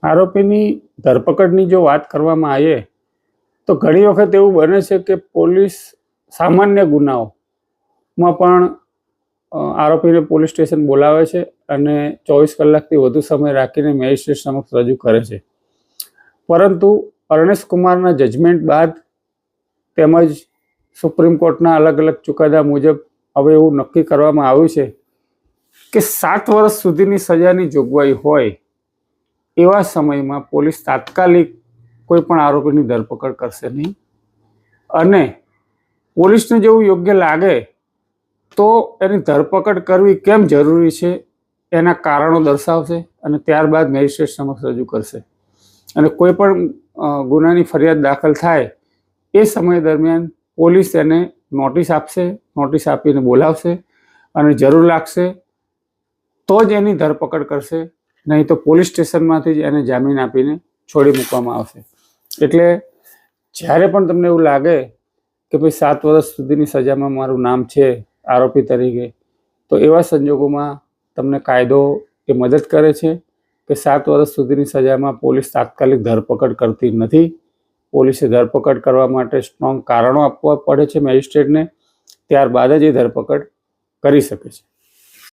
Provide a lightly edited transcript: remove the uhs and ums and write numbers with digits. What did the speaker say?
આરોપીની ધરપકડની જો વાત કરવામાં આવે તો ઘણી વખત એવું બને છે કે પોલીસ સામાન્ય ગુનાઓમાં પણ આરોપીને પોલીસ સ્ટેશન બોલાવે છે અને 24 કલાકથી વધુ સમય રાખીને મેજિસ્ટ્રેટ સમક્ષ રજૂ કરે છે. પરંતુ અર્ણેશ કુમારના જજમેન્ટ બાદ તેમજ સુપ્રીમ કોર્ટના અલગ અલગ ચુકાદા મુજબ હવે એવું નક્કી કરવામાં આવ્યું છે કે 7 વર્ષ સુધીની સજાની જોગવાઈ હોય એવા સમયમાં પોલીસ તાત્કાલિક કોઈ પણ આરોપીની ધરપકડ કરશે નહીં અને પોલીસને જેવું યોગ્ય લાગે તો એની ધરપકડ કરવી કેમ જરૂરી છે એના કારણો દર્શાવશે અને ત્યારબાદ મેજિસ્ટ્રેટ સમક્ષ રજૂ કરશે. અને કોઈ પણ ગુનાની ફરિયાદ દાખલ થાય એ સમય દરમિયાન પોલીસ એને નોટિસ આપશે, નોટિસ આપીને બોલાવશે અને જરૂર લાગશે તો જ એની ધરપકડ કરશે, નહીં તો પોલીસ સ્ટેશનમાંથી જ એને જામીન આપીને છોડી મૂકવામાં આવશે. એટલે જ્યારે પણ તમને એવું લાગે કે ભાઈ 7 વર્ષ સુધીની સજામાં મારું નામ છે આરોપી તરીકે, તો એવા સંજોગોમાં તમને કાયદો એ મદદ કરે છે કે 7 વર્ષ સુધીની સજામાં પોલીસ તાત્કાલિક ધરપકડ કરતી નથી. પોલીસે ધરપકડ કરવા માટે સ્ટ્રોંગ કારણો આપવા પડે છે મેજિસ્ટ્રેટને, ત્યારબાદ જ એ ધરપકડ કરી શકે છે.